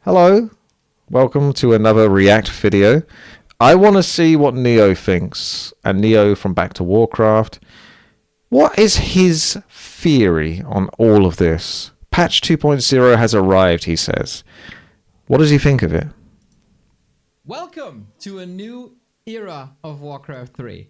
Hello, welcome to another React video. I want to see what Neo thinks, and Neo from Back to Warcraft. What is his theory on all of this? Patch 2.0 has arrived, he says. What does he think of it? Welcome to a new era of Warcraft 3.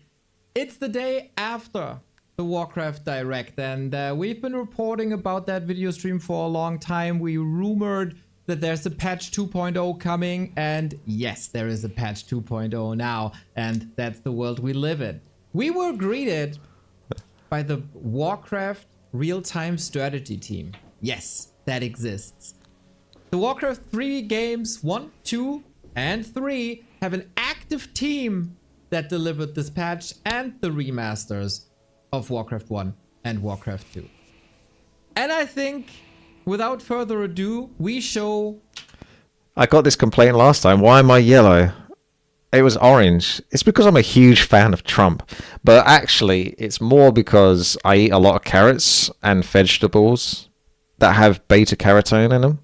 It's the day after the Warcraft Direct, and we've been reporting about that video stream for a long time. We rumored that there's a patch 2.0 coming, and yes, there is a patch 2.0 now, and that's the world we live in. We were greeted by the Warcraft real-time strategy team. Yes, that exists. The Warcraft 3 games 1, 2, and 3 have an active team that delivered this patch and the remasters of Warcraft 1 and Warcraft 2. And I think, without further ado, we show... I got this complaint last time. Why am I yellow? It was orange. It's because I'm a huge fan of Trump. But actually, it's more because I eat a lot of carrots and vegetables that have beta-carotene in them.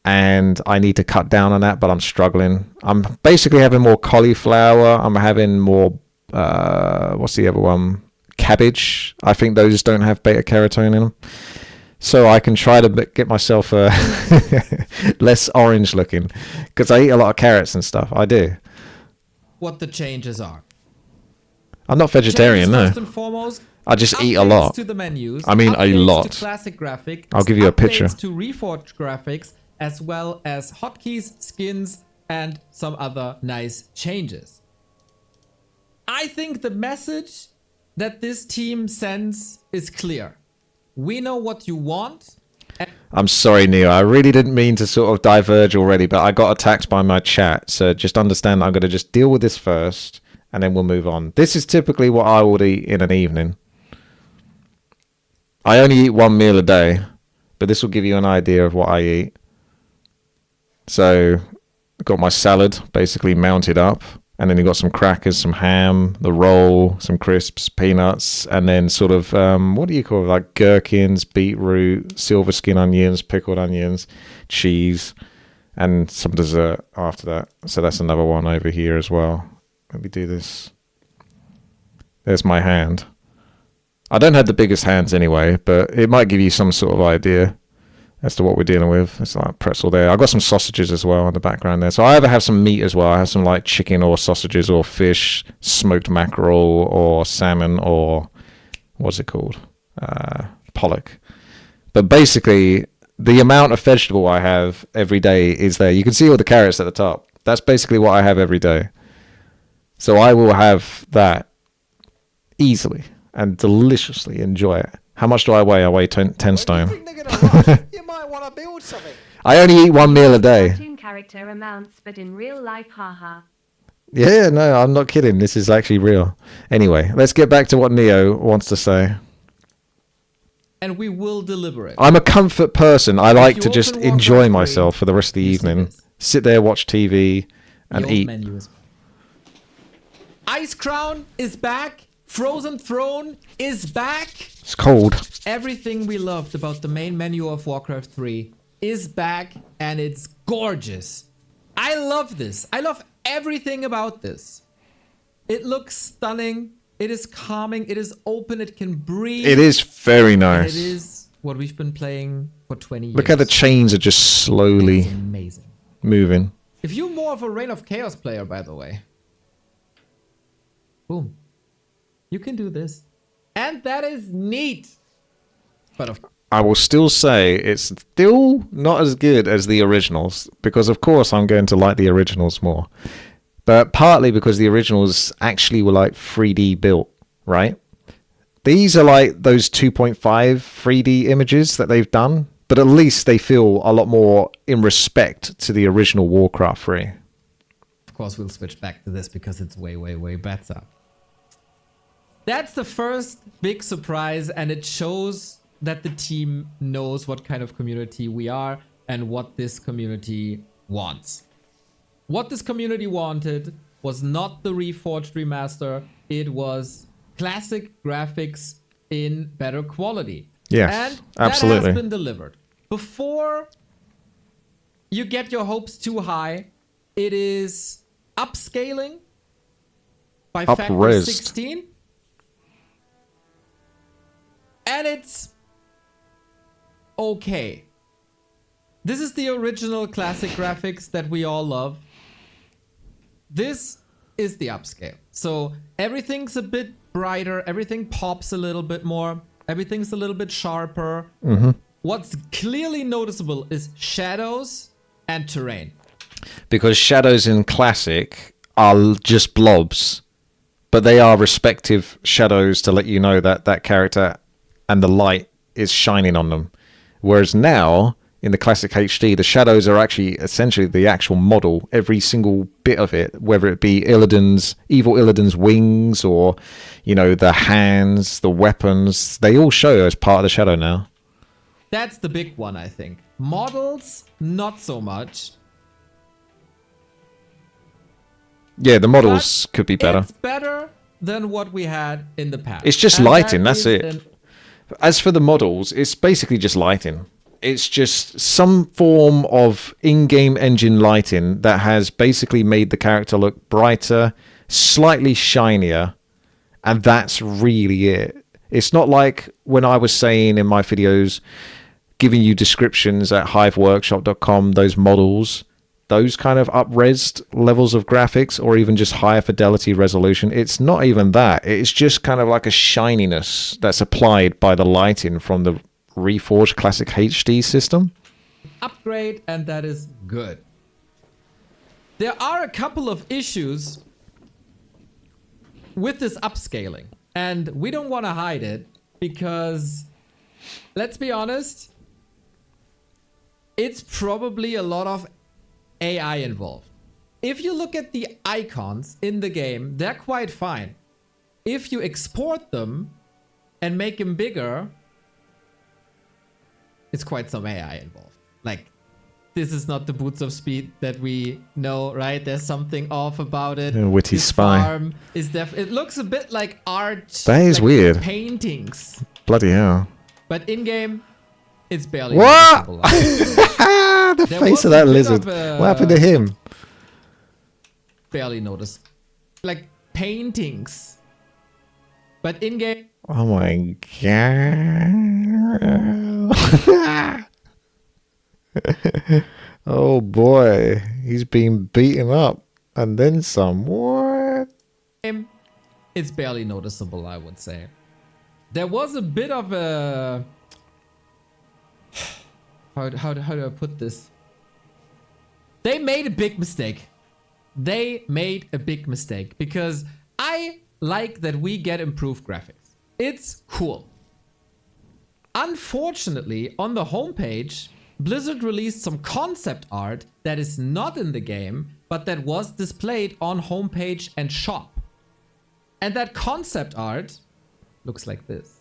And I need to cut down on that, but I'm struggling. I'm basically having more cauliflower. I'm having more... what's the other one? Cabbage. I think those don't have beta-carotene in them. So I can try to get myself less orange looking, because I eat a lot of carrots and stuff. I do. what the changes are. I'm not vegetarian, no. First and foremost, I just eat a lot. to the menus, I mean, a lot. To classic graphics, I'll give you a picture. To Reforged graphics, as well as hotkeys, skins, and some other nice changes. I think the message that this team sends is clear. We know what you want. I'm sorry, Neo. I really didn't mean to sort of diverge already, but I got attacked by my chat. So just understand I'm going to just deal with this first, and then we'll move on. This is typically what I would eat in an evening. I only eat one meal a day, but this will give you an idea of what I eat. So I've got my salad basically mounted up. And then you've got some crackers, some ham, the roll, some crisps, peanuts, and then sort of, what do you call it? Like gherkins, beetroot, silver skin onions, pickled onions, cheese, and some dessert after that. So that's another one over here as well. Let me do this. There's my hand. I don't have the biggest hands anyway, but it might give you some sort of idea as to what we're dealing with. It's like pretzel there. I've got some sausages as well in the background there. So I either have some meat as well. I have some like chicken or sausages or fish, smoked mackerel or salmon or what's it called? Pollock. But basically, the amount of vegetable I have every day is there. You can see all the carrots at the top. That's basically what I have every day. So I will have that easily and deliciously enjoy it. How much do I weigh? I weigh 10 stone. You might want to build something. I only eat one meal a day. Cartoon character amounts, but in real life, haha. Yeah, no, I'm not kidding. This is actually real. Anyway, let's get back to what Neo wants to say. And we will deliver it. I'm a comfort person. I like to you just open Warcraft enjoy 3, myself for the rest of the you see evening. this. Sit there, watch TV, and The old eat. menu is... Ice Crown is back. Frozen Throne is back. It's cold. Everything we loved about the main menu of Warcraft 3 is back, and it's gorgeous. I love this. I love everything about this. It looks stunning. It is calming. It is open. It can breathe. It is very And nice. it is what we've been playing for 20 years. Look how the chains are just slowly It's amazing. moving. If you're more of a Reign of Chaos player, by the way, boom, you can do this. And that is neat. But of I will still say it's still not as good as the originals, because of course I'm going to like the originals more. But partly because the originals actually were like 3D built, right? These are like those 2.5 3D images that they've done, but at least they feel a lot more in respect to the original Warcraft 3. Of course, we'll switch back to this because it's way, way, way better. That's the first big surprise, and it shows that the team knows what kind of community we are and what this community wants. What this community wanted was not the Reforged remaster, it was classic graphics in better quality. Yes, and absolutely. that has been delivered. Before you get your hopes too high. It is upscaling by factor Up-resed. 16. And it's okay. This is the original classic graphics that we all love. This is the upscale. So everything's a bit brighter. Everything pops a little bit more. Everything's a little bit sharper. What's clearly noticeable is shadows and terrain. Because shadows in classic are just blobs, but they are respective shadows to let you know that that character and the light is shining on them. Whereas now, in the classic HD, the shadows are actually essentially the actual model, every single bit of it, whether it be evil Illidan's wings or, you know, the hands, the weapons, they all show as part of the shadow now. That's the big one, I think. Models, not so much. Yeah, the models could be better. It's better than what we had in the past. It's just And lighting, that that's is it. As for the models, it's basically just lighting. It's just some form of in-game engine lighting that has basically made the character look brighter, slightly shinier, and that's really it. It's not like when I was saying in my videos, giving you descriptions at hiveworkshop.com, those models, those kind of up-resed levels of graphics or even just higher fidelity resolution. It's not even that. It's just kind of like a shininess that's applied by the lighting from the Reforged Classic HD system. Upgrade, and that is good. There are a couple of issues with this upscaling, and we don't want to hide it because, let's be honest, it's probably a lot of AI involved. If you look at the icons in the game, they're quite fine. If you export them and make them bigger, it's quite some AI involved. Like, this is not the Boots of Speed that we know, right? There's something off about it. Witty This spy. farm is it looks a bit like art. That is like weird. Paintings. Bloody hell. But in-game, it's barely What? noticeable. The There face was of a that bit lizard. of a- What happened to him? Barely noticed. Like paintings. But in-game, Oh my god. Oh boy. He's been beaten up. And then some. What? it's barely noticeable, I would say. There was a bit of a... How do I put this? They made a big mistake. They made a big mistake because I like that we get improved graphics. It's cool. Unfortunately, on the homepage, Blizzard released some concept art that is not in the game, but that was displayed on homepage and shop. And that concept art looks like this.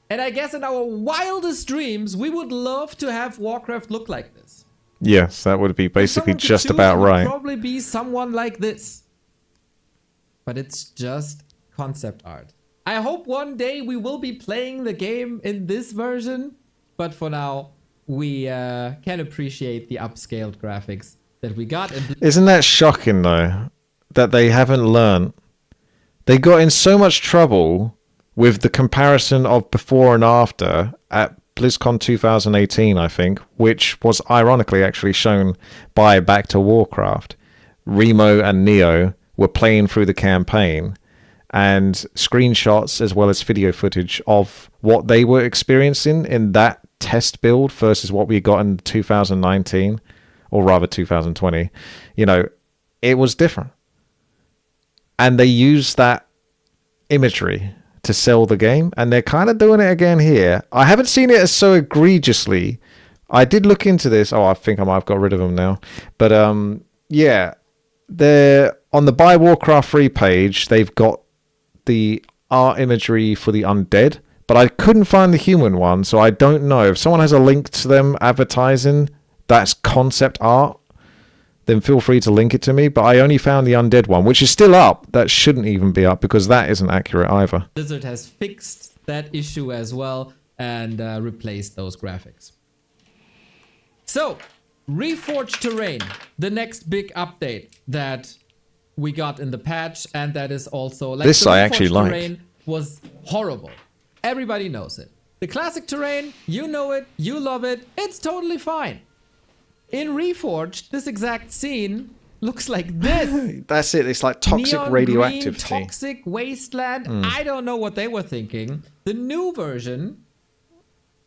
And I guess in our wildest dreams, we would love to have Warcraft look like this. Yes, that would be If basically someone could just choose, about it would right. probably be someone like this. But it's just concept art. I hope one day we will be playing the game in this version. But for now, we can appreciate the upscaled graphics that we got. And Isn't that shocking though? That they haven't learned. They got in so much trouble with the comparison of before and after at BlizzCon 2018, I think, which was ironically actually shown by Back to Warcraft. Remo and Neo were playing through the campaign, and screenshots as well as video footage of what they were experiencing in that test build versus what we got in 2019, or rather 2020. You know, it was different. And they used that imagery to sell the game, and they're kind of doing it again here. I haven't seen it as so egregiously. I did look into this. Oh, I think I might have got rid of them now. But yeah, they're on the Buy Warcraft 3 page. They've got the art imagery for the undead, but I couldn't find the human one, so I don't know. If someone has a link to them advertising that's concept art, then feel free to link it to me. But I only found the undead one, which is still up. That shouldn't even be up because that isn't accurate either. Blizzard has fixed that issue as well and replaced those graphics. So, Reforged Terrain, the next big update that we got in the patch, and that is also like This the I actually Reforged like. Terrain was horrible. Everybody knows it. The classic terrain, you know it, you love it, it's totally fine. In Reforged, this exact scene looks like this. That's it. It's like toxic Neon radioactivity. green, toxic wasteland. I don't know what they were thinking. The new version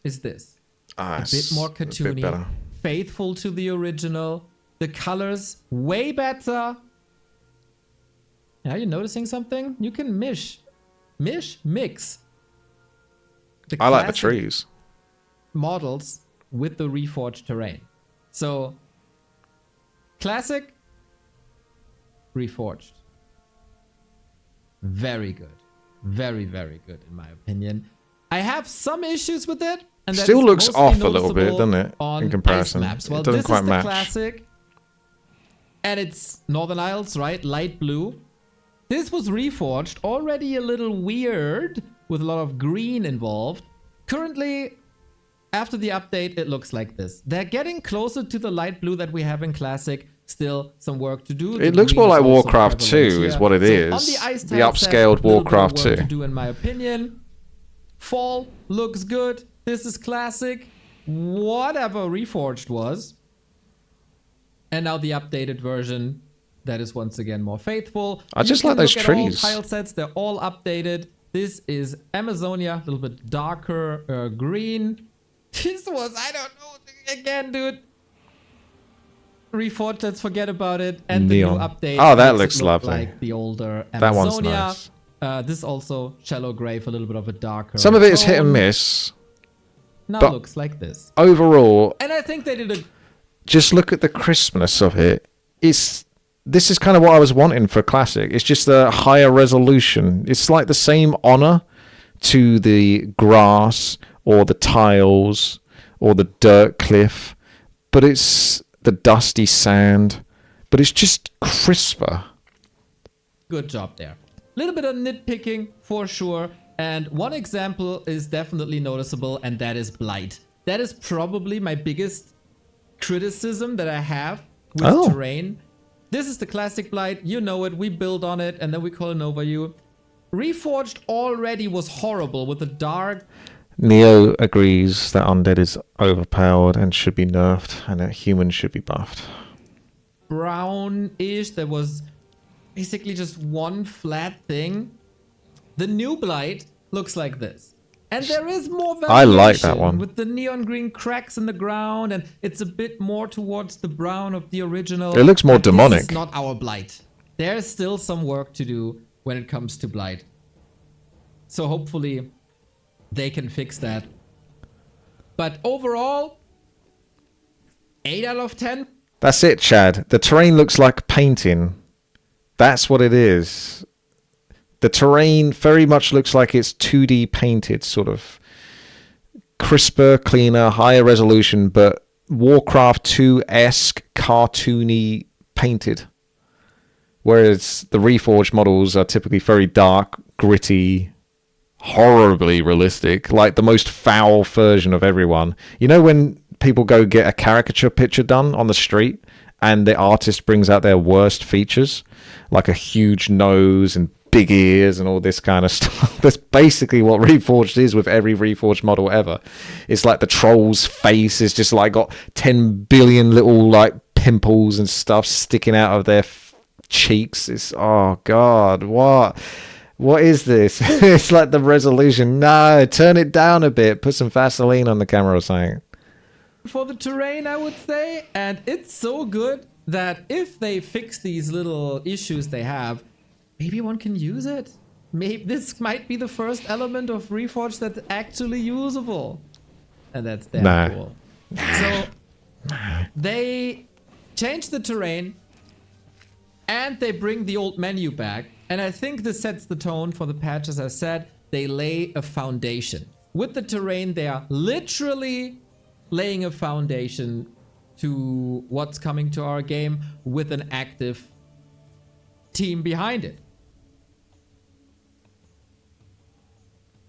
is this. A bit more cartoony, better. faithful to the original. The colors way better. Are you noticing something? You can mix. I like the classic trees. models with the reforged terrain. So, classic, reforged. Very good. Very, very good in my opinion. I have some issues with it. And that Still is looks mostly off a little bit, noticeable doesn't it, on in comparison? ice maps. Well, It doesn't this quite is the match. classic. And it's Northern Isles, right? Light blue. This was reforged, already a little weird, with a lot of green involved. Currently, after the update, it looks like this. They're getting closer to the light blue that we have in Classic. Still some work to do. It looks more like Warcraft 2 is what it is. On the ice The tile set, upscaled little bit of Warcraft work 2. to do, in my opinion. Fall looks good. This is Classic. Whatever Reforged was. And now the updated version that is once again more faithful. I just You like can those look at all trees. tile sets, they're all updated. This is Amazonia, a little bit darker green. This was, I don't know, again, dude. Reforged, let's forget about it. And Neon. the new update. Oh, that makes looks it look lovely. like the older Amazonia. That one's nice. This also shallow gray for a little bit of a darker. Some of it is hit and tone. miss. Now but- looks like this. Overall, And I think they did a just look at the crispness of it. This is kind of what I was wanting for Classic. It's just a higher resolution. It's like the same honor to the grass or the tiles or the dirt cliff, but it's the dusty sand, but it's just crisper. good job there. A little bit of nitpicking for sure. And one example is definitely noticeable, and that is blight. That is probably my biggest criticism that I have with terrain. This is the classic blight. You know it. We build on it, and then we call an overview. Reforged already was horrible with the dark. Neo agrees that undead is overpowered and should be nerfed, and that humans should be buffed. Brownish. There was basically just one flat thing. The new blight looks like this. And there is more variation I like that one. with the neon green cracks in the ground, and it's a bit more towards the brown of the original. It looks more But demonic. This is not our blight. There's still some work to do when it comes to blight. So hopefully they can fix that. But overall, 8 out of 10. That's it, Chad. The terrain looks like painting. That's what it is. The terrain very much looks like it's 2D painted, sort of crisper, cleaner, higher resolution, but Warcraft 2-esque, cartoony painted. Whereas the Reforged models are typically very dark, gritty, horribly realistic, like the most foul version of everyone. You know when people go get a caricature picture done on the street and the artist brings out their worst features, like a huge nose and big ears and all this kind of stuff? That's basically what Reforged is with every Reforged model ever. It's like the troll's face is just like got 10 billion little like pimples and stuff sticking out of their cheeks. It's, oh god, what is this? It's like the resolution. No, turn it down a bit. Put some Vaseline on the camera or something. For the terrain, I would say. And it's so good that if they fix these little issues they have, maybe one can use it. Maybe this might be the first element of Reforged that's actually usable. And that's damn cool. So they change the terrain and they bring the old menu back. And I think this sets the tone for the patch. As I said, they lay a foundation. With the terrain, they are literally laying a foundation to what's coming to our game with an active team behind it.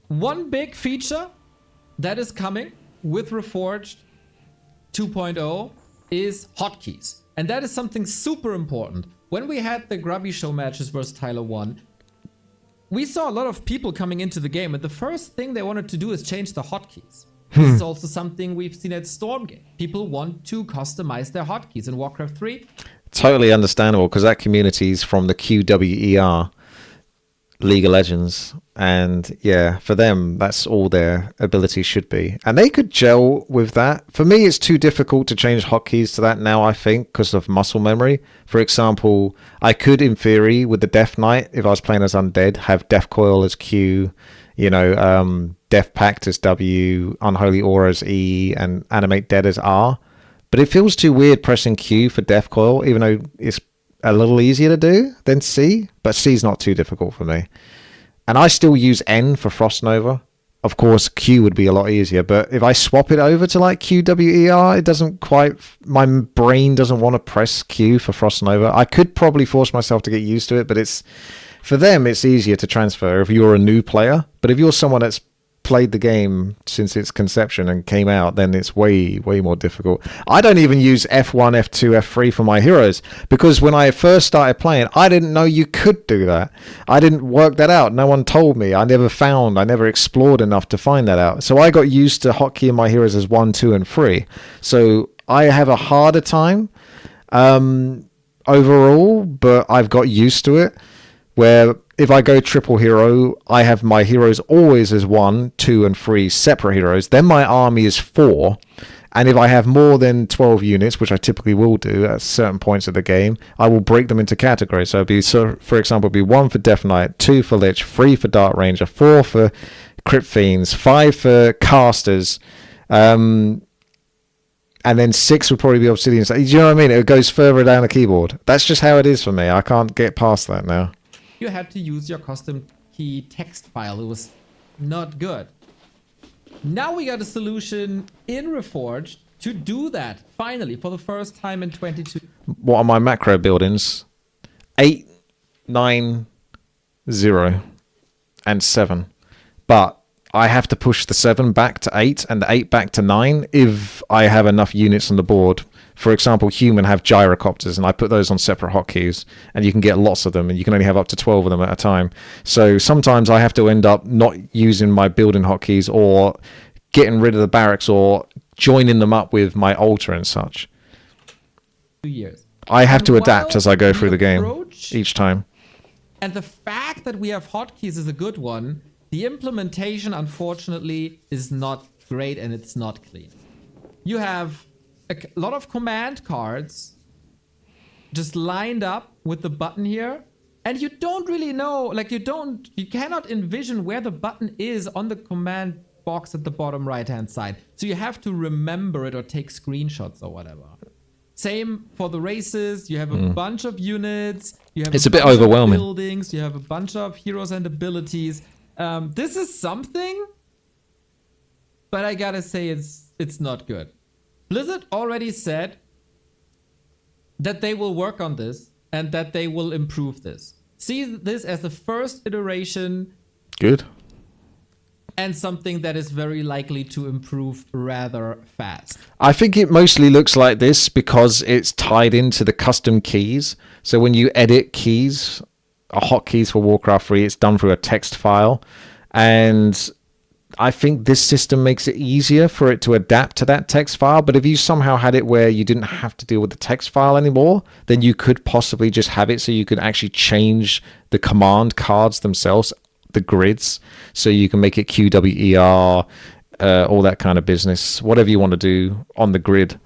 One big feature that is coming with Reforged 2.0 is hotkeys. And that is something super important. When we had the Grubby Show matches versus Tyler 1, we saw a lot of people coming into the game, and the first thing they wanted to do is change the hotkeys. This is also something we've seen at Stormgate. People want to customize their hotkeys in Warcraft 3. Totally understandable, because that community is from the QWER League of Legends, and yeah, for them that's all their ability should be, and they could gel with that. For me, it's too difficult to change hotkeys to that now, I think, because of muscle memory. For example, I could, in theory, with the Death Knight, if I was playing as Undead, have Death Coil as Q, Death Pact as W, Unholy Aura as E, and Animate Dead as R. But it feels too weird pressing Q for Death Coil, even though it's a little easier to do than C, but C's not too difficult for me. And I still use N for Frost Nova. Of course, Q would be a lot easier, but if I swap it over to like QWER, it doesn't quite, my brain doesn't want to press Q for Frost Nova. I could probably force myself to get used to it, but for them, it's easier to transfer if you're a new player. But if you're someone that's played the game since its conception and came out, then it's way more difficult. I don't even use F1, F2, F3 for my heroes, because when I first started playing, I didn't know you could do that. I didn't work that out. No one told me. I never explored enough to find that out. So I got used to hotkeying my heroes as 1, 2, and 3. So I have a harder time overall, but I've got used to it, where if I go triple hero, I have my heroes always as 1, 2, and 3 separate heroes. Then my army is 4. And if I have more than 12 units, which I typically will do at certain points of the game, I will break them into categories. So, for example, it'd be 1 for Death Knight, 2 for Lich, 3 for Dark Ranger, 4 for Crypt Fiends, 5 for Casters, and then 6 would probably be Obsidian. Do you know what I mean? It goes further down the keyboard. That's just how it is for me. I can't get past that now. You had to use your custom key text file. It was not good. Now we got a solution in Reforged to do that, finally, for the first time in 22. What are my macro buildings? 8, 9, 0, and 7. But I have to push the 7 back to 8 and the 8 back to 9 if I have enough units on the board. For example, human have gyrocopters, and I put those on separate hotkeys, and you can get lots of them, and you can only have up to 12 of them at a time. So sometimes I have to end up not using my building hotkeys, or getting rid of the barracks, or joining them up with my altar and such. 2 years. I have And to adapt while as I go the through the game approach- each time. And the fact that we have hotkeys is a good one. The implementation, unfortunately, is not great, and it's not clean. You have a lot of command cards just lined up with the button here, and you don't really know, like you cannot envision where the button is on the command box at the bottom right hand side. So you have to remember it or take screenshots or whatever. Same for the races. You have a bunch of units. You have It's a bit bunch of overwhelming. buildings. You have a bunch of heroes and abilities. This is something, but I gotta say it's not good. Blizzard already said that they will work on this and that they will improve this. See this as the first iteration Good. and something that is very likely to improve rather fast. I think it mostly looks like this because it's tied into the custom keys. So when you edit keys, hotkeys for Warcraft 3, it's done through a text file. And I think this system makes it easier for it to adapt to that text file. But if you somehow had it where you didn't have to deal with the text file anymore, then you could possibly just have it so you could actually change the command cards themselves, the grids, so you can make it QWER, all that kind of business, whatever you want to do on the grid,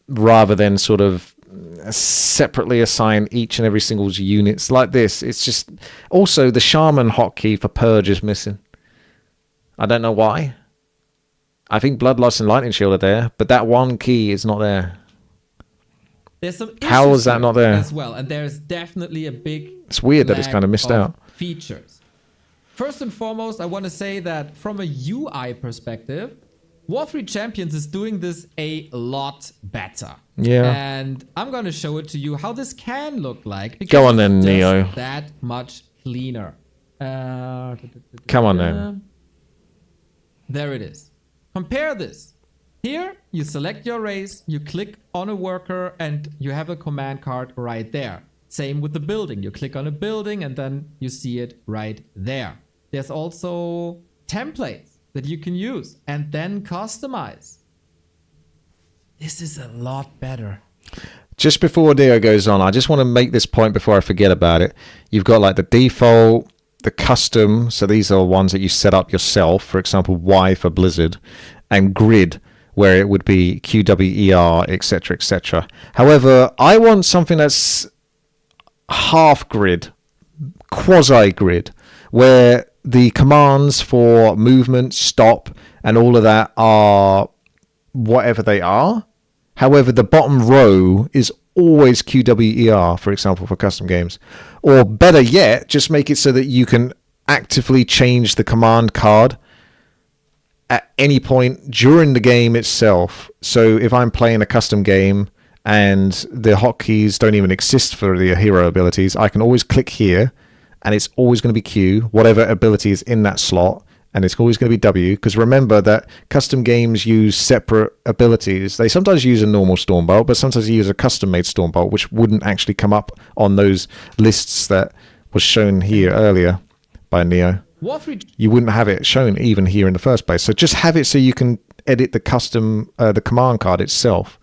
rather than sort of separately assign each and every single units like this. It's just, also the shaman hotkey for purge is missing. I don't know why. I think Bloodlust and Lightning Shield are there, but that one key is not there. There's some How issues is that here not there? as well, and there's definitely a big It's weird that it's lack kind of missed of out. features. First and foremost, I want to say that from a UI perspective, War 3 Champions is doing this a lot better. Yeah. And I'm going to show it to you how this can look like. Because Go on then, it's just Neo. that much cleaner. Come on then. There it is. Compare this Here, you select your race, you click on a worker, and you have a command card right there. Same with the building. You click on a building, and then you see it right there. There's also templates that you can use and then customize. This is a lot better. Just before Neo goes on, I just want to make this point before I forget about it. You've got like the default, the custom, so these are ones that you set up yourself, for example, Y for Blizzard, and grid, where it would be QWER, etc., etc. However, I want something that's half grid, quasi grid, where the commands for movement, stop, and all of that are whatever they are. However, the bottom row is always QWER, for example, for custom games. Or better yet, just make it so that you can actively change the command card at any point during the game itself. So if I'm playing a custom game and the hotkeys don't even exist for the hero abilities, I can always click here and it's always going to be Q, whatever ability is in that slot, and it's always going to be W, because remember that custom games use separate abilities. They sometimes use a normal Stormbolt, but sometimes they use a custom-made Stormbolt, which wouldn't actually come up on those lists that was shown here earlier by Neo. You wouldn't have it shown even here in the first place. So just have it so you can edit the custom, the command card itself.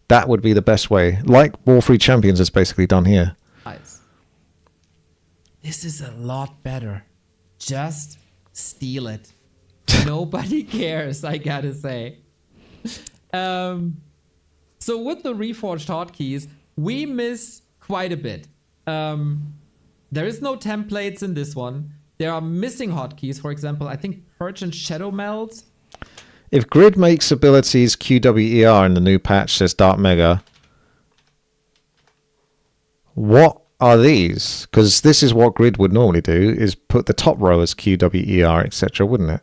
That would be the best way. Like Warcraft Champions has basically done here. This is a lot better. Just steal it. Nobody cares, I gotta say. So with the reforged hotkeys, we miss quite a bit. There is no templates in this one. There are missing hotkeys. For example, I think Purge and Shadow Meld. If Grid makes abilities QWER in the new patch, says Dark Mega, what are these? Because this is what Grid would normally do, is put the top row as QWER, etc., wouldn't it?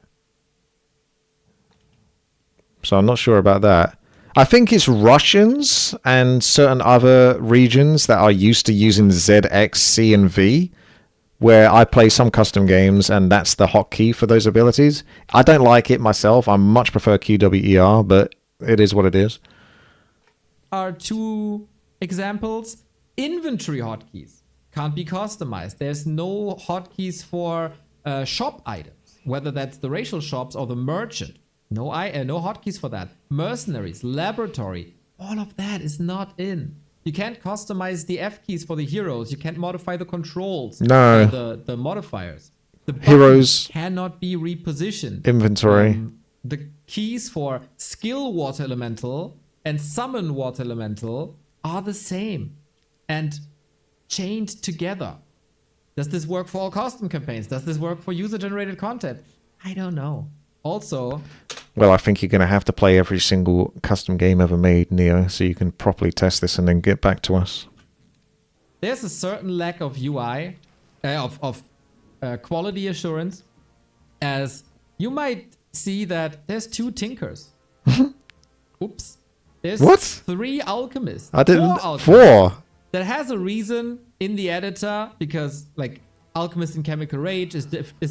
So I'm not sure about that. I think it's Russians and certain other regions that are used to using Z, X, C, and V, where I play some custom games and that's the hotkey for those abilities. I don't like it myself. I much prefer QWER, but it is what it is. Are two examples. Inventory hotkeys can't be customized. There's no hotkeys for shop items, whether that's the racial shops or the merchant. No hotkeys for that. Mercenaries, laboratory, all of that is not in. You can't customize the F keys for the heroes. You can't modify the controls. No. The modifiers. The Heroes cannot be repositioned. Inventory. The keys for skill water elemental and summon water elemental are the same and chained together. Does this work for all custom campaigns? Does this work for user-generated content? I don't know. Also, well, I think you're going to have to play every single custom game ever made, Neo, so you can properly test this and then get back to us. There's a certain lack of UI, quality assurance, as you might see that there's 2 Tinkers. Oops. There's what? 3 Alchemists. I didn't. 4 4? That has a reason in the editor, because like Alchemist in Chemical Rage is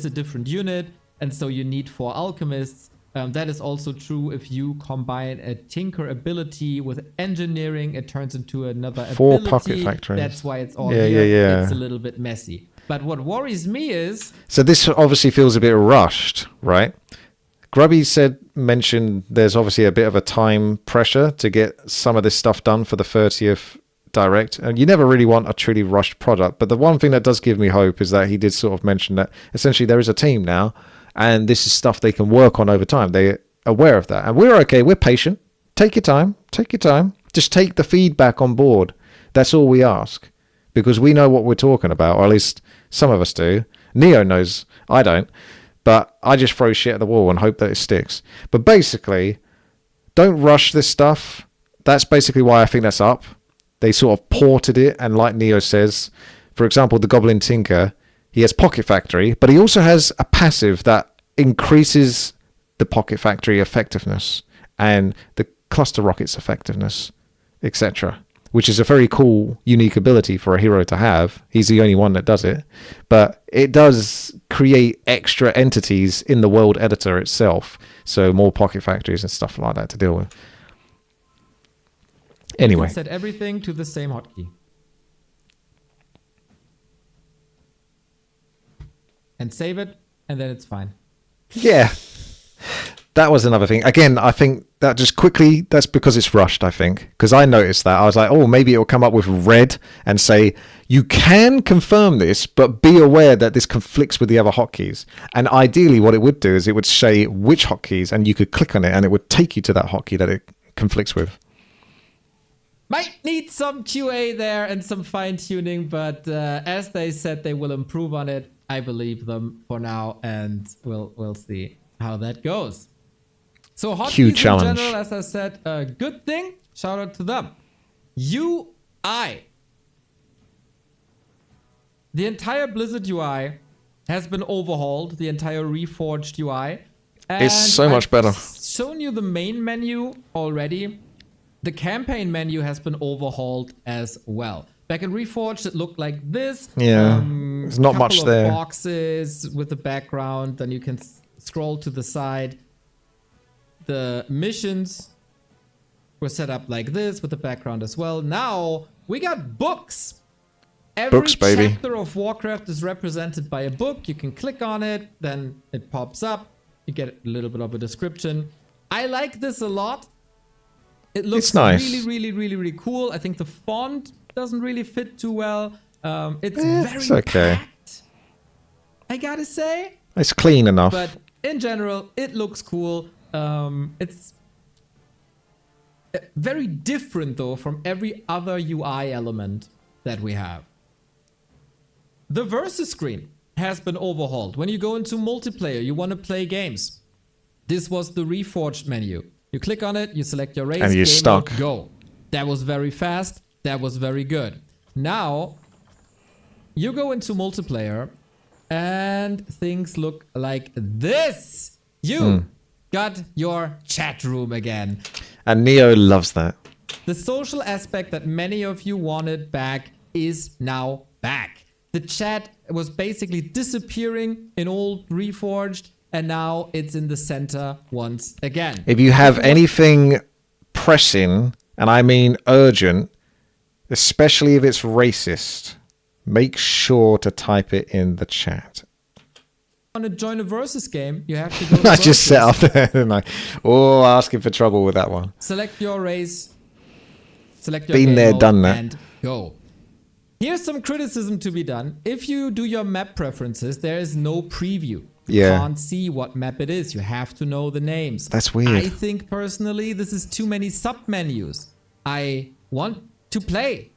a different unit, and so you need 4 Alchemists. That is also true if you combine a Tinker ability with Engineering, it turns into another 4 ability. Pocket Factories. That's why it's all yeah, here. yeah. It's a little bit messy. But what worries me is... So this obviously feels a bit rushed, right? Grubby mentioned there's obviously a bit of a time pressure to get some of this stuff done for the 30th Direct, and you never really want a truly rushed product. But the one thing that does give me hope is that he did sort of mention that essentially there is a team now, and this is stuff they can work on over time. They're aware of that, and we're okay. We're patient. Take your time. Take your time. Just take the feedback on board. That's all we ask, because we know what we're talking about, or at least some of us do. Neo knows. I don't. But I just throw shit at the wall and hope that it sticks. But basically, don't rush this stuff. That's basically why I think that's up. They sort of ported it, and like Neo says, for example, the Goblin Tinker, he has Pocket Factory, but he also has a passive that increases the Pocket Factory effectiveness and the Cluster Rocket's effectiveness, etc. which is a very cool, unique ability for a hero to have. He's the only one that does it. But it does create extra entities in the world editor itself. So more pocket factories and stuff like that to deal with. Anyway. You can set everything to the same hotkey. And save it, and then it's fine. Yeah. That was another thing. Again, I think that just quickly, that's because it's rushed, I think. Because I noticed that. I was like, oh, maybe it'll come up with red and say, you can confirm this, but be aware that this conflicts with the other hotkeys. And ideally, what it would do is it would say which hotkeys, and you could click on it, and it would take you to that hotkey that it conflicts with. Might need some QA there and some fine-tuning, but as they said, they will improve on it. I believe them for now, and we'll see how that goes. So hotkeys in general, as I said, a good thing. Shout out to them. UI. The entire Blizzard UI has been overhauled. The entire reforged UI. And it's so much better. I've shown you the main menu already. The campaign menu has been overhauled as well. Back in Reforged, it looked like this. Yeah, there's not much there. Couple of boxes with the background. Then you can scroll to the side. The missions were set up like this with the background as well. Now we got books. Every books, baby. chapter of Warcraft is represented by a book. You can click on it, then it pops up. You get a little bit of a description. I like this a lot. It looks nice. really cool. I think the font doesn't really fit too well. It's very okay. packed, I gotta say. It's clean enough. But in general, it looks cool. It's very different, though, from every other UI element that we have. The versus screen has been overhauled. When you go into multiplayer, you want to play games. This was the Reforged menu. You click on it, you select your race, and you're stuck. Mode, go. That was very fast. That was very good. Now, you go into multiplayer, and things look like this. You got your chat room again. And Neo loves that. The social aspect that many of you wanted back is now back. The chat was basically disappearing in old Reforged, and now it's in the center once again. If you have anything pressing, and I mean urgent, especially if it's racist, make sure to type it in the chat. Want to join a versus game, you have to go to I just set up there, didn't I? Oh, asking for trouble with that one. Select your race, select your Been game there, mode, done that. and go. Here's some criticism to be done. If you do your map preferences, there is no preview. You can't see what map it is. You have to know the names. That's weird. I think personally, this is too many sub-menus. I want to play.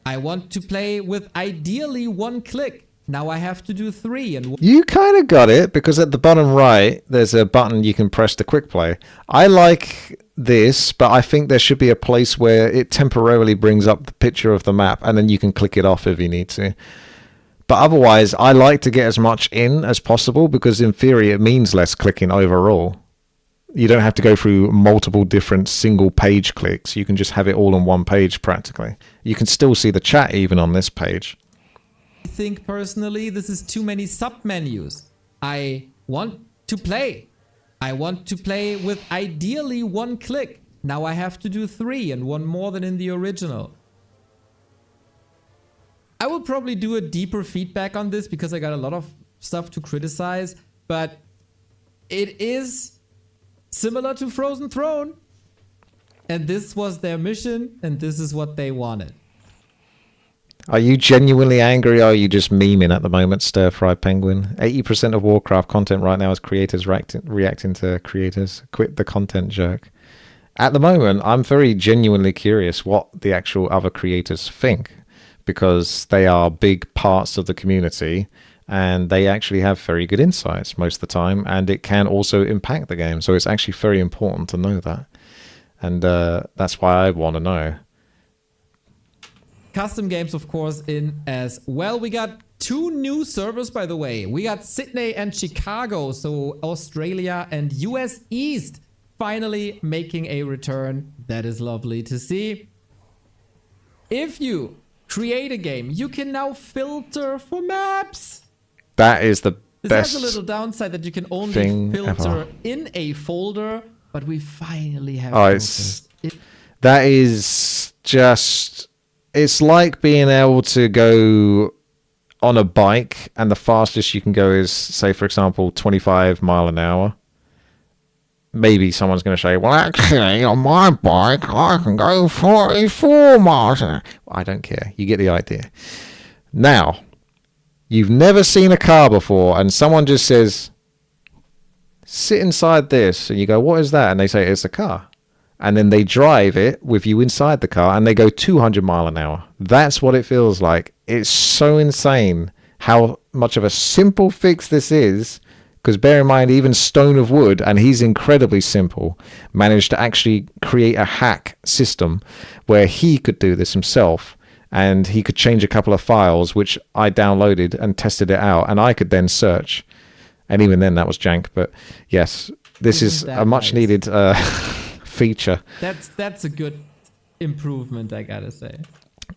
I want to play with ideally one click. Now I have to do 3. And you kind of got it, because at the bottom right, there's a button you can press to quick play. I like this, but I think there should be a place where it temporarily brings up the picture of the map, and then you can click it off if you need to. But otherwise, I like to get as much in as possible, because in theory, it means less clicking overall. You don't have to go through multiple different single page clicks. You can just have it all on one page practically. You can still see the chat even on this page. I think personally, this is too many sub-menus. I want to play. I want to play with ideally one click. Now I have to do 3 and one more than in the original. I will probably do a deeper feedback on this because I got a lot of stuff to criticize, but it is similar to Frozen Throne. And this was their mission, and this is what they wanted. Are you genuinely angry, or are you just memeing at the moment, Stir Fry Penguin? 80% of Warcraft content right now is creators reacting to creators. Quit the content jerk. At the moment, I'm very genuinely curious what the actual other creators think, because they are big parts of the community, and they actually have very good insights most of the time, and it can also impact the game. So it's actually very important to know that. And that's why I want to know. Custom games, of course, in as well. We got 2 new servers, by the way. We got Sydney and Chicago, so Australia and US East finally making a return. That is lovely to see. if you create a game, you can now filter for maps. That is the This best. has a little downside that you can only thing filter ever. in a folder, but we finally have Oh, filters. that is just, it's like being able to go on a bike and the fastest you can go is, say, for example, 25 mile an hour. Maybe someone's going to say, well, actually, on my bike, I can go 44 miles an hour. I don't care. You get the idea. Now, you've never seen a car before, and someone just says, sit inside this, and you go, what is that? And they say, it's a car. And then they drive it with you inside the car, and they go 200 mile an hour. That's what it feels like. It's so insane how much of a simple fix this is, because bear in mind, even Stone of Wood, and he's incredibly simple, managed to actually create a hack system where he could do this himself. And he could change a couple of files, which I downloaded and tested it out, and I could then search. And even then, that was jank. But yes, this is Isn't a that much nice? needed feature. That's a good improvement, I gotta say.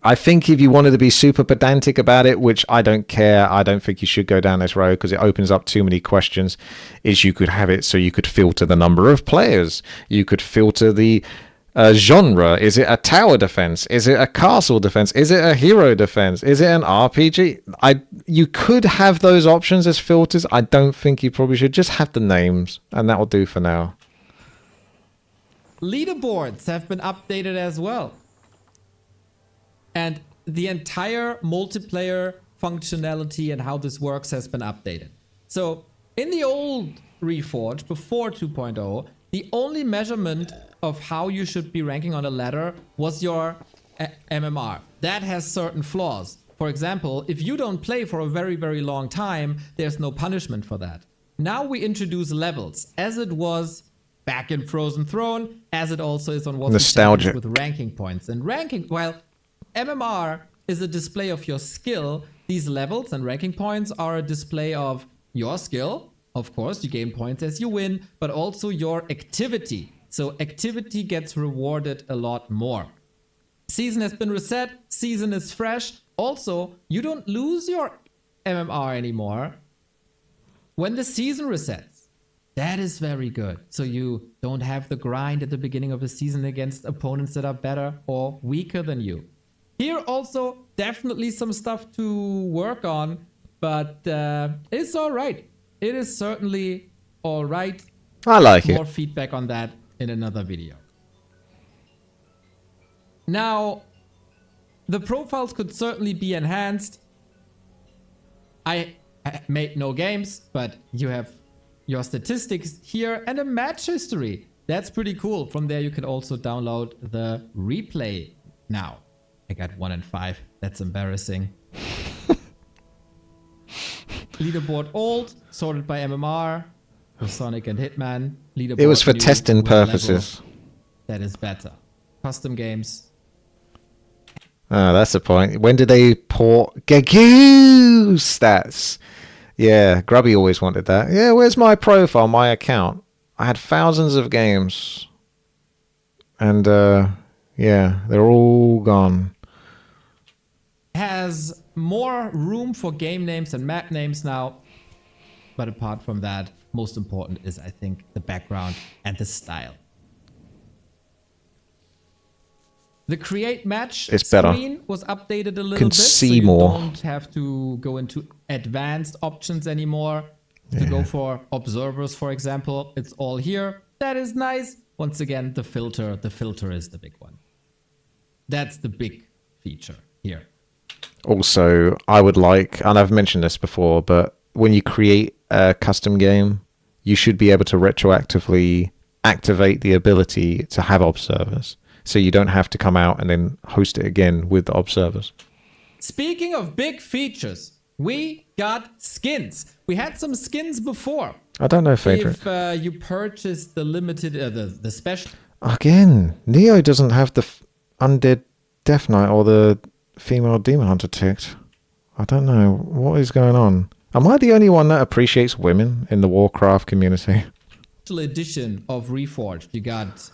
I think if you wanted to be super pedantic about it, which I don't care, I don't think you should go down this road because it opens up too many questions, is you could have it so you could filter the number of players. You could filter the genre. Is it a tower defense? Is it a castle defense? Is it a hero defense? Is it an RPG? You could have those options as filters. I don't think you probably should. Just have the names, and that will do for now. Leaderboards have been updated as well. And the entire multiplayer functionality and how this works has been updated. So in the old Reforged, before 2.0, the only measurement of how you should be ranking on a ladder was your MMR. That has certain flaws. For example, if you don't play for a very, very long time, there's no punishment for that. Now we introduce levels, as it was back in Frozen Throne, as it also is on Warcraft Nostalgic. with ranking points. And ranking, well, MMR is a display of your skill. These levels and ranking points are a display of your skill. Of course, you gain points as you win, but also your activity. So activity gets rewarded a lot more. Season has been reset. Season is fresh. Also, you don't lose your MMR anymore when the season resets. That is very good. So you don't have the grind at the beginning of the season against opponents that are better or weaker than you. Here also definitely some stuff to work on, but it's all right. It is certainly all right. I like it. More feedback on that in another video. Now, the profiles could certainly be enhanced. I made no games, but you have your statistics here and a match history. That's pretty cool. From there, you can also download the replay now. I got 1 and 5. That's embarrassing. Leaderboard old, sorted by MMR, Sonic and Hitman. Leaderboard It was for new testing with level. purposes. That is better. Custom games. Oh, that's the point. When did they port Gagoo stats? Yeah, Grubby always wanted that. Yeah, where's my profile, my account? I had thousands of games. And, yeah, they're all gone. Has more room for game names and map names now. But apart from that, most important is, I think, the background and the style. The create match It's better. screen was updated a little Can bit. see so you more. don't have to go into advanced options anymore. To go for observers, for example, it's all here. That is nice. Once again, the filter is the big one. That's the big feature here. Also, I would like, and I've mentioned this before, but when you create a custom game, you should be able to retroactively activate the ability to have observers. So you don't have to come out and then host it again with the observers. Speaking of big features, we got skins. We had some skins before. I don't know, Phaedric. If you purchased the limited, the special. Again, Neo doesn't have the Undead Death Knight or the female Demon Hunter ticked. I don't know. What is going on? Am I the only one that appreciates women in the Warcraft community? Edition of Reforged. You got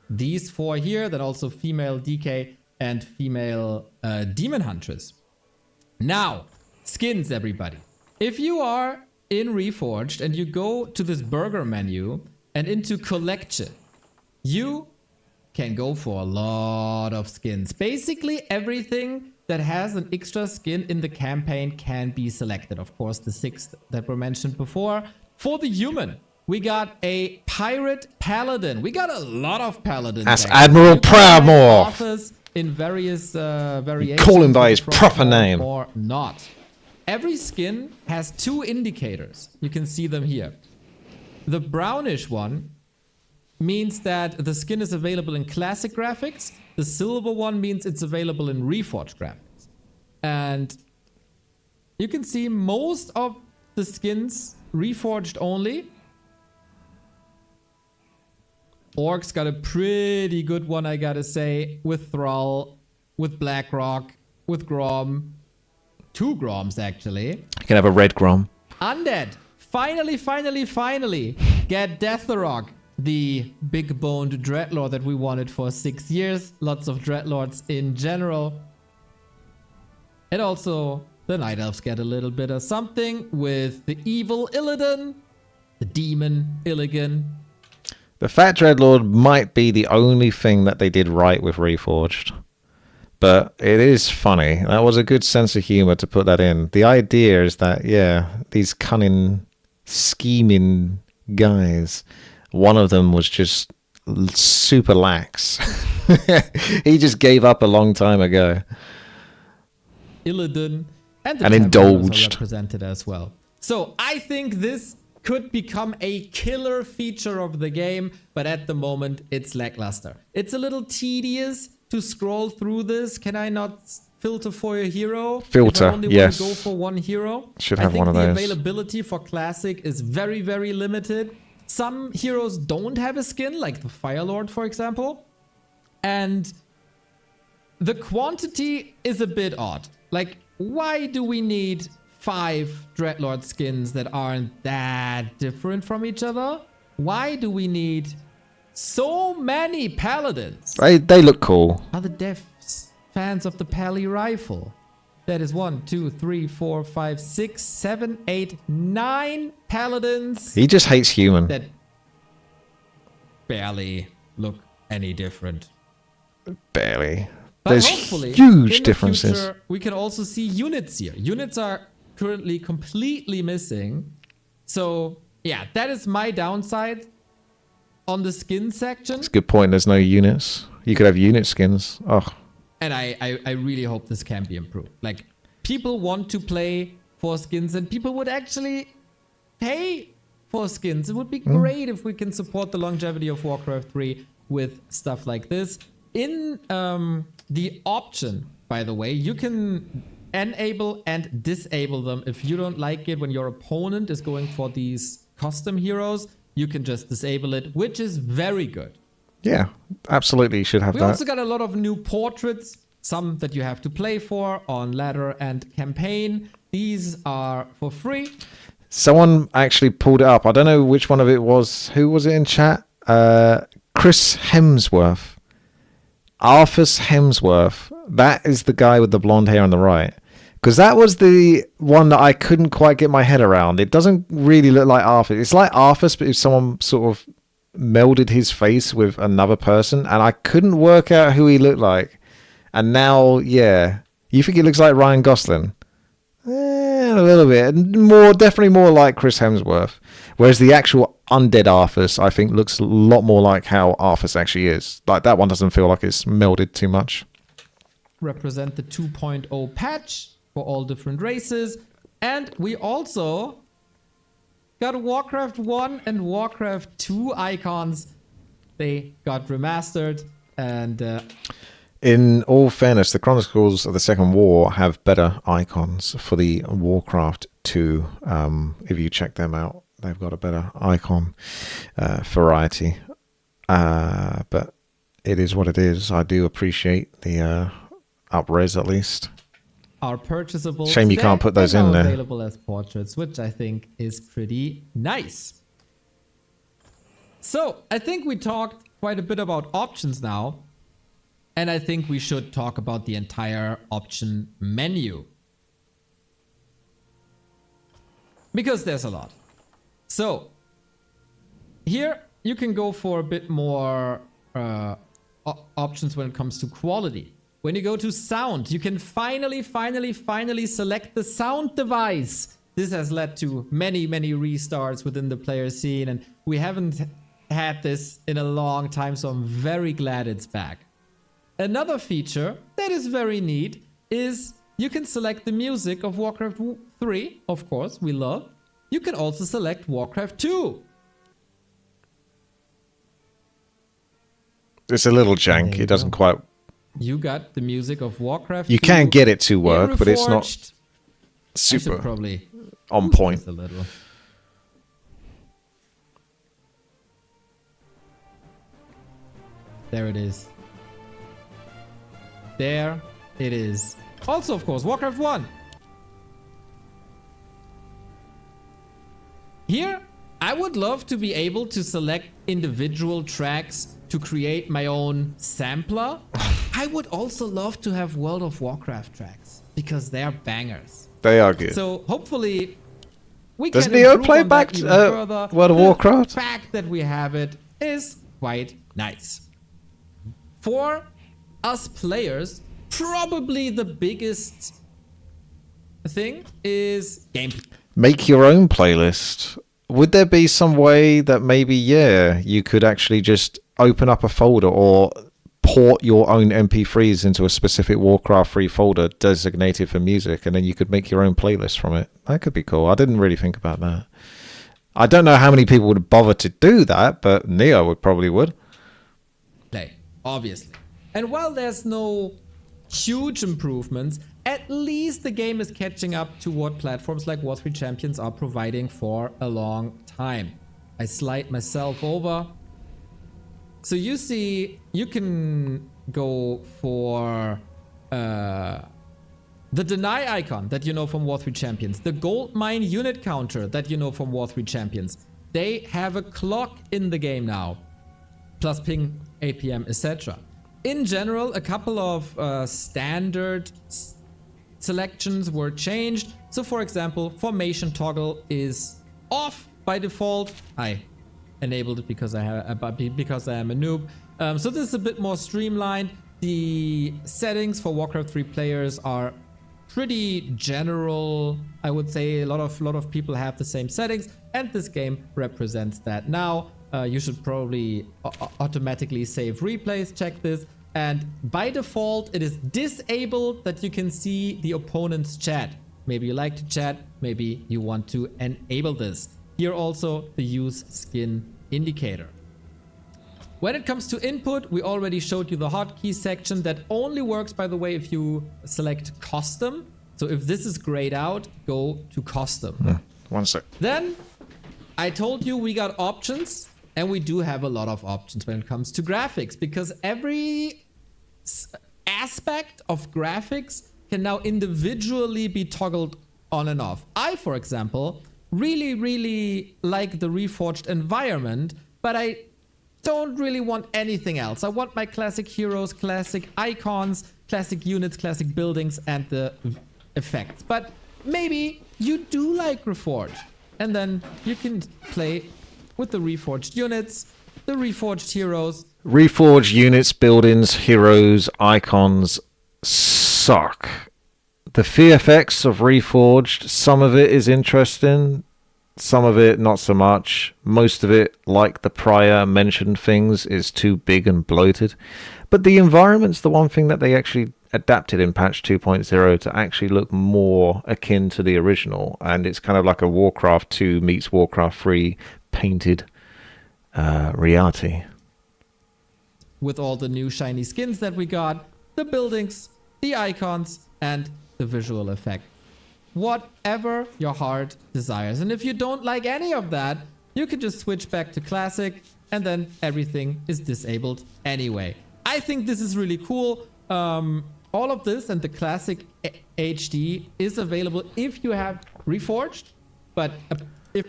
these 4 here, then also female DK and female demon huntress. Now, skins, everybody. If you are in Reforged and you go to this burger menu and into collection, you can go for a lot of skins. Basically, everything that has an extra skin in the campaign can be selected. Of course, the 6 that were mentioned before. For the human, we got a pirate paladin. We got a lot of paladins. That's actually. Admiral You can find Proudmoore. authors in various variations. Call him by his from proper form name. or not. Every skin has 2 indicators. You can see them here. The brownish one means that the skin is available in classic graphics. The silver one means it's available in Reforged graphics. And you can see most of the skins Reforged only. Orc's got a pretty good one, I gotta say, with Thrall, with Blackrock, with Grom. 2 Groms, actually. You can have a red Grom. Undead. Finally, get Deathrok, the big-boned Dreadlord that we wanted for 6 years. Lots of Dreadlords in general. And also, the Night Elves get a little bit of something with the evil Illidan, the demon Illigan. The Fat Dreadlord might be the only thing that they did right with Reforged. But it is funny. That was a good sense of humor to put that in. The idea is that, yeah, these cunning, scheming guys, one of them was just super lax. He just gave up a long time ago. Illidan and the And Templars indulged. are represented as well. So I think this could become a killer feature of the game, but at the moment it's lackluster. It's a little tedious to scroll through this. Can I not filter for a hero? Filter, if I only yes. want to go for one hero. Should have one of I those. think the availability for classic is very, very limited. Some heroes don't have a skin, like the Firelord, for example. And the quantity is a bit odd. Like, why do we need 5 Dreadlord skins that aren't that different from each other? Why do we need so many paladins? They look cool. Are the devs fans of the Pally rifle? That is 1, 2, 3, 4, 5, 6, 7, 8, 9 paladins He just hates human. that barely look any different. Barely. But There's hopefully, huge in the differences. future, we can also see units here. Units are currently completely missing. So, yeah, that is my downside on the skin section. It's a good point. There's no units. You could have unit skins. Oh, And I really hope this can be improved. Like, people want to play for skins and people would actually pay for skins. It would be great if we can support the longevity of Warcraft 3 with stuff like this. In the option, by the way, you can enable and disable them. If you don't like it when your opponent is going for these custom heroes, you can just disable it, which is very good. yeah. Absolutely, you should have We that. also got a lot of new portraits, some that you have to play for on ladder and campaign. These are for free. Someone actually pulled it up. I don't know which one of it was. Who was it in chat? Chris Hemsworth. Arthas Hemsworth. That is the guy with the blonde hair on the right. Because that was the one that I couldn't quite get my head around. It doesn't really look like Arthas. It's like Arthas, but if someone sort of melded his face with another person, and I couldn't work out who he looked like. And now, yeah, you think he looks like Ryan Gosling? A little bit. More, definitely more like Chris Hemsworth. Whereas the actual undead Arthas, I think, looks a lot more like how Arthas actually is. Like, that one doesn't feel like it's melded too much. Represent the 2.0 patch for all different races. And we also got Warcraft 1 and Warcraft 2 icons. They got remastered and In all fairness, the Chronicles of the Second War have better icons for the Warcraft 2. If you check them out, they've got a better icon variety. But it is what it is. I do appreciate the up-res at least. are purchasable. Shame you today can't put those and in are there. available as portraits, which I think is pretty nice. So I think we talked quite a bit about options now. And I think we should talk about the entire option menu. Because there's a lot. So, here you can go for a bit more options when it comes to quality. When you go to sound, you can finally select the sound device. This has led to many restarts within the player scene, and we haven't had this in a long time, so I'm very glad it's back. Another feature that is very neat is you can select the music of Warcraft 3, of course, we love. You can also select Warcraft 2. It's a little jank. It doesn't quite... You got the music of Warcraft 2. You can get it to work, but it's not Reforged. I super should probably on boost point. this a little. There it is. There it is. Also, of course, Warcraft 1. Here, I would love to be able to select individual tracks to create my own sampler. I would also love to have World of Warcraft tracks because they're bangers. They are good. So hopefully we Does can Neo improve play on back that even further. World of Warcraft? The fact that we have it is quite nice. For us players, probably the biggest thing is gameplay. Make your own playlist. Would there be some way that maybe, you could actually just open up a folder or port your own MP3s into a specific Warcraft 3 folder designated for music, and then you could make your own playlist from it? That could be cool. I didn't really think about that. I don't know how many people would bother to do that, but Neo probably would. Play, obviously. And while there's no huge improvements, at least the game is catching up to what platforms like War 3 Champions are providing for a long time. I slide myself over. So you see, you can go for the deny icon that you know from War 3 Champions, the gold mine unit counter that you know from War 3 Champions. They have a clock in the game now, plus ping, APM, etc. In general, a couple of standard selections were changed. So for example, formation toggle is off by default. I enabled it because I am a noob. So this is a bit more streamlined. The settings for Warcraft 3 players are pretty general. I would say a lot of people have the same settings, and this game represents that. Now you should probably automatically save replays. Check this. And by default, it is disabled that you can see the opponent's chat. Maybe you like to chat, maybe you want to enable this. Here also the use skin indicator. When it comes to input, we already showed you the hotkey section that only works, by the way, if you select custom. So if this is grayed out, go to custom. One sec. Then I told you we got options, and we do have a lot of options when it comes to graphics, because every aspect of graphics can now individually be toggled on and off. I, for example, really like the reforged environment, but I don't really want anything else. I want my classic heroes, classic icons, classic units, classic buildings, and the effects. But maybe you do like reforged, and then you can play with the reforged units, the reforged heroes. Reforged units, buildings, heroes, icons suck. The VFX of Reforged, some of it is interesting, some of it not so much. Most of it, like the prior mentioned things, is too big and bloated. But the environment's the one thing that they actually adapted in patch 2.0 to actually look more akin to the original, and it's kind of like a Warcraft 2 meets Warcraft 3 painted reality. With all the new shiny skins that we got, the buildings, the icons, and the visual effect. Whatever your heart desires. And if you don't like any of that, you can just switch back to classic, and then everything is disabled anyway. I think this is really cool. All of this and the classic HD is available if you have Reforged, but if...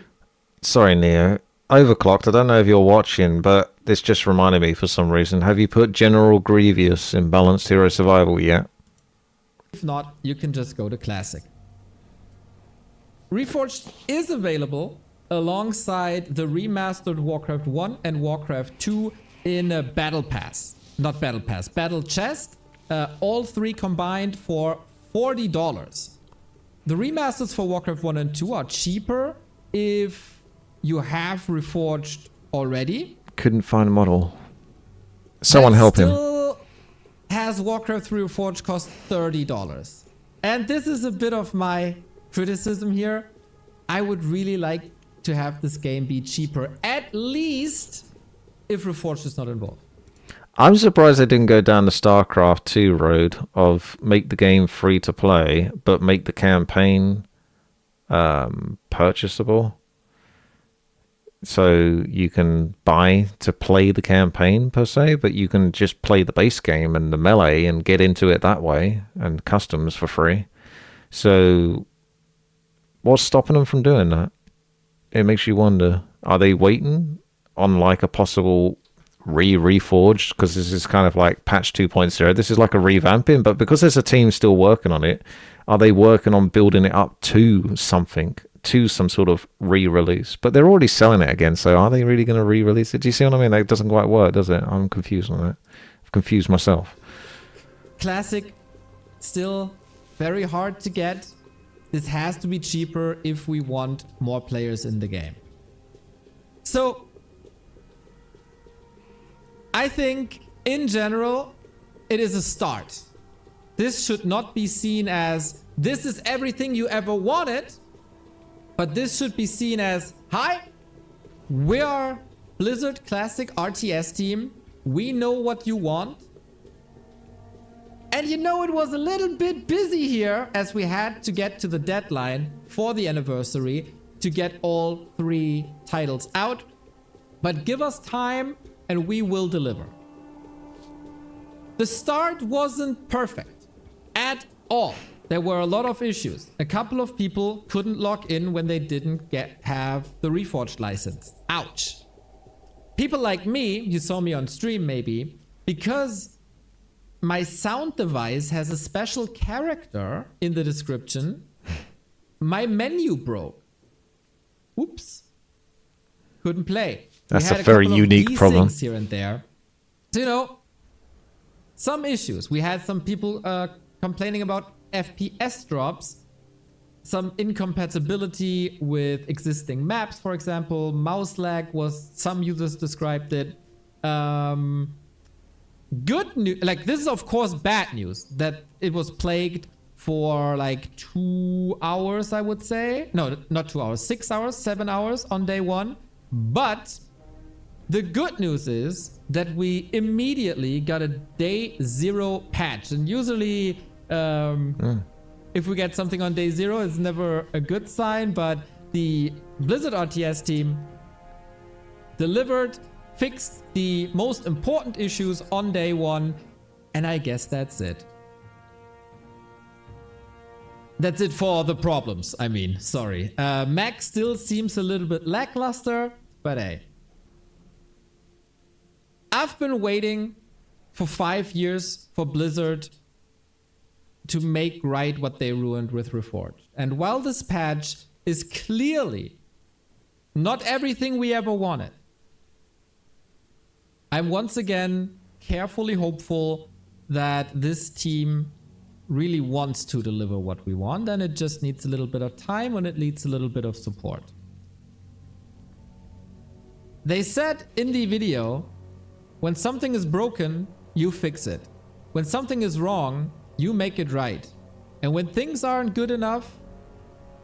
Sorry, Neo. Overclocked, I don't know if you're watching, but this just reminded me for some reason. Have you put General Grievous in Balanced Hero Survival yet? If not, you can just go to Classic. Reforged is available alongside the remastered Warcraft 1 and Warcraft 2 in a Battle Pass. Not Battle Pass, Battle Chest. All three combined for $40. The remasters for Warcraft 1 and 2 are cheaper if you have Reforged already. Couldn't find a model. Someone help him. Still has Warcraft 3 Reforged cost $30. And this is a bit of my criticism here. I would really like to have this game be cheaper, at least if Reforged is not involved. I'm surprised they didn't go down the StarCraft 2 road of make the game free to play, but make the campaign purchasable. So you can buy to play the campaign per se, but you can just play the base game and the melee and get into it that way, and customs for free. So what's stopping them from doing that? It makes you wonder, are they waiting on like a possible reforged? Because this is kind of like patch 2.0. This is like a revamping, but because there's a team still working on it, are they working on building it up to something, to some sort of re-release? But they're already selling it again, so are they really going to re-release it? Do you see what I mean? That doesn't quite work, does it? I'm confused on it. I've confused myself. Classic, still very hard to get. This has to be cheaper if we want more players in the game. So I think in general, it is a start. This should not be seen as this is everything you ever wanted, but this should be seen as, hi, we are Blizzard Classic RTS team. We know what you want. And you know, it was a little bit busy here as we had to get to the deadline for the anniversary to get all three titles out. But give us time and we will deliver. The start wasn't perfect at all. There were a lot of issues. A couple of people couldn't log in when they didn't have the Reforged license. Ouch. People like me, you saw me on stream maybe, because my sound device has a special character in the description, my menu broke. Oops. Couldn't play. That's a very unique problem here and there. So, you know, some issues. We had some people complaining about FPS drops, some incompatibility with existing maps, for example. Mouse lag was, some users described it. Good news, like this is of course bad news, that it was plagued for like 2 hours, I would say. No, not 2 hours, 6 hours, 7 hours on day one. But the good news is that we immediately got a day 0 patch. And usually if we get something on day 0, it's never a good sign. But the Blizzard RTS team delivered, fixed the most important issues on day 1. And I guess that's it. That's it for the problems. I mean, sorry. Max still seems a little bit lackluster, but hey. I've been waiting for 5 years for Blizzard to make right what they ruined with Reforged. And while this patch is clearly not everything we ever wanted, I'm once again carefully hopeful that this team really wants to deliver what we want, and it just needs a little bit of time and it needs a little bit of support. They said in the video, when something is broken, you fix it. When something is wrong, you make it right. And when things aren't good enough,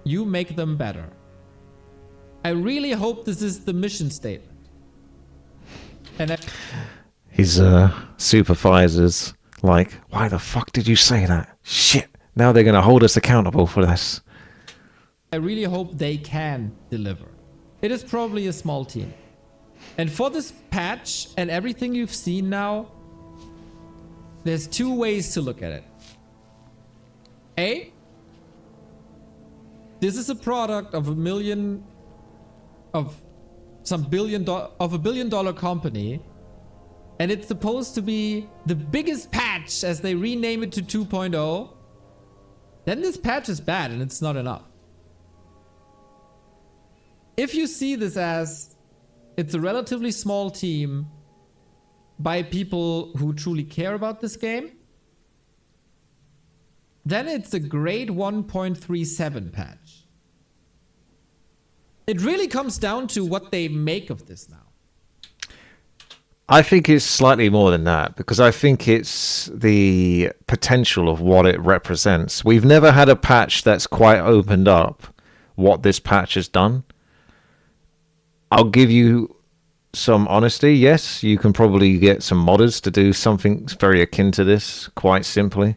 you make them better. I really hope this is the mission statement. And his supervisors like, why the fuck did you say that? Shit. Now they're going to hold us accountable for this. I really hope they can deliver. It is probably a small team. And for this patch and everything you've seen now, there's 2 ways to look at it. A, this is a product of 1 million of some of a billion-dollar company, and it's supposed to be the biggest patch as they rename it to 2.0, then this patch is bad and it's not enough. If you see this as it's a relatively small team by people who truly care about this game, then it's a grade 1.37 patch. It really comes down to what they make of this now. I think it's slightly more than that, because I think it's the potential of what it represents. We've never had a patch that's quite opened up what this patch has done. I'll give you some honesty. Yes, you can probably get some modders to do something very akin to this quite simply,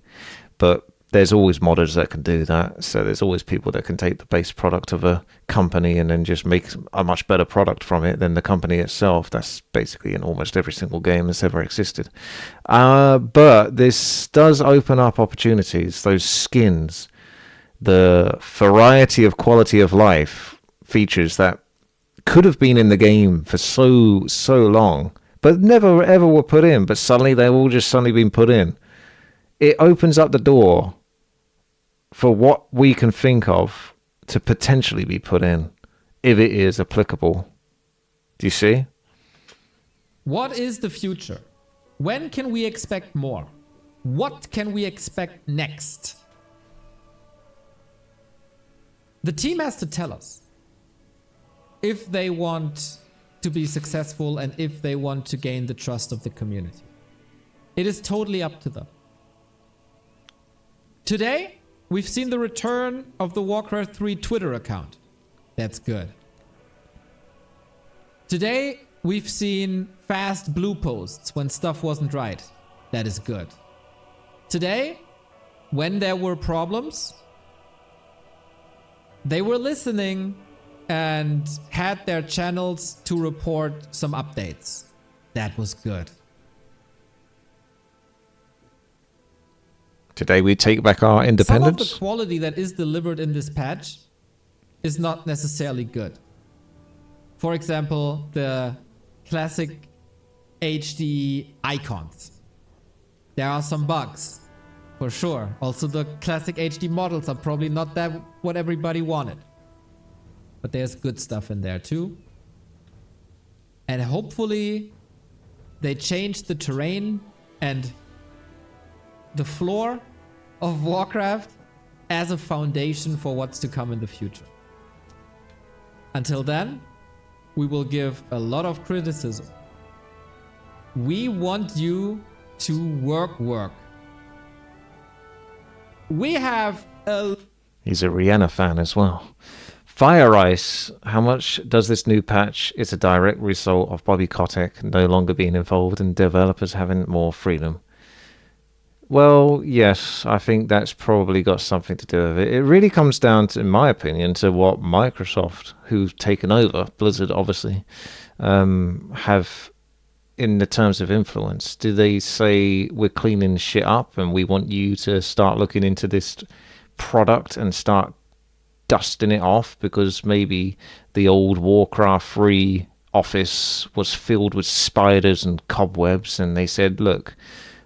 but there's always modders that can do that. So there's always people that can take the base product of a company and then just make a much better product from it than the company itself. That's basically in almost every single game that's ever existed. But this does open up opportunities, those skins, the variety of quality of life features that could have been in the game for so long, but never ever were put in, but suddenly they've all just suddenly been put in. It opens up the door for what we can think of to potentially be put in, if it is applicable. Do you see? What is the future? When can we expect more? What can we expect next? The team has to tell us if they want to be successful and if they want to gain the trust of the community. It is totally up to them. Today, we've seen the return of the Warcraft 3 Twitter account. That's good. Today, we've seen fast blue posts when stuff wasn't right. That is good. Today, when there were problems, they were listening and had their channels to report some updates. That was good. Today we take back our independence. Some of the quality that is delivered in this patch is not necessarily good. For example, the classic HD icons. There are some bugs, for sure. Also, the classic HD models are probably not that what everybody wanted. But there's good stuff in there too. And hopefully they change the terrain and the floor of Warcraft as a foundation for what's to come in the future. Until then, we will give a lot of criticism. We want you to work. We have a... He's a Rihanna fan as well. Fire Ice, how much does this new patch? It's a direct result of Bobby Kotick no longer being involved and developers having more freedom. Well, yes, I think that's probably got something to do with it. It really comes down to, in my opinion, to what Microsoft, who've taken over, Blizzard obviously, have in the terms of influence. Do they say we're cleaning shit up and we want you to start looking into this product and start dusting it off because maybe the old Warcraft 3 office was filled with spiders and cobwebs, and they said, look,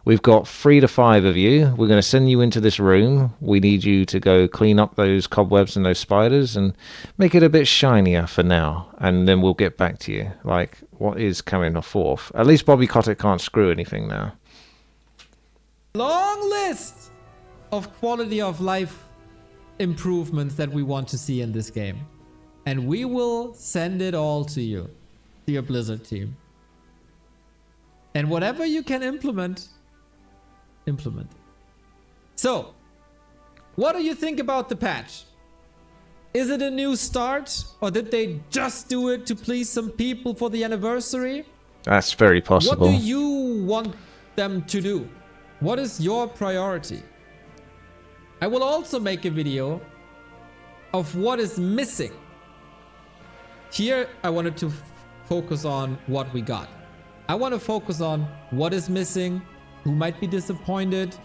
we've got 3 to 5 of you. We're going to send you into this room. We need you to go clean up those cobwebs and those spiders and make it a bit shinier for now. And then we'll get back to you. Like, what is coming forth? At least Bobby Kotick can't screw anything now. Long list of quality of life improvements that we want to see in this game. And we will send it all to you, dear Blizzard team. And whatever you can implement. So, what do you think about the patch? Is it a new start, or did they just do it to please some people for the anniversary? That's very possible. What do you want them to do? What is your priority? I will also make a video of what is missing. Here, I wanted to focus on what we got. I want to focus on what is missing, who might be disappointed,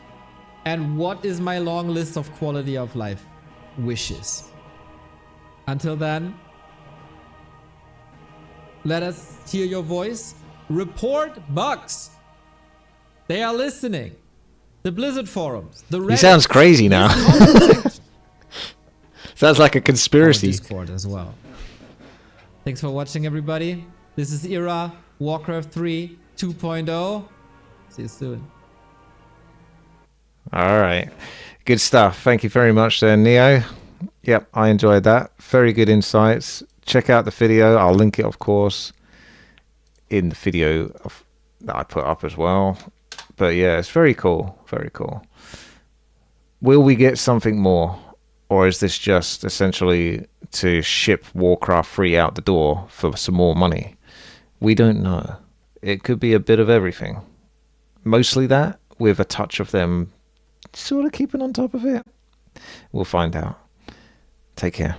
and what is my long list of quality of life wishes. Until then, Let us hear your voice. Report bugs. They are listening. The Blizzard forums. The Reddit. He sounds crazy now. Sounds like a conspiracy. Discord as well. Thanks for watching, everybody. This is Era Warcraft 3 2.0. See you soon. All right. Good stuff. Thank you very much there, Neo. Yep, I enjoyed that. Very good insights. Check out the video. I'll link it, of course, in the video that I put up as well. But yeah, it's very cool. Very cool. Will we get something more? Or is this just essentially to ship Warcraft 3 out the door for some more money? We don't know. It could be a bit of everything. Mostly that, with a touch of them sort of keeping on top of it. We'll find out. Take care.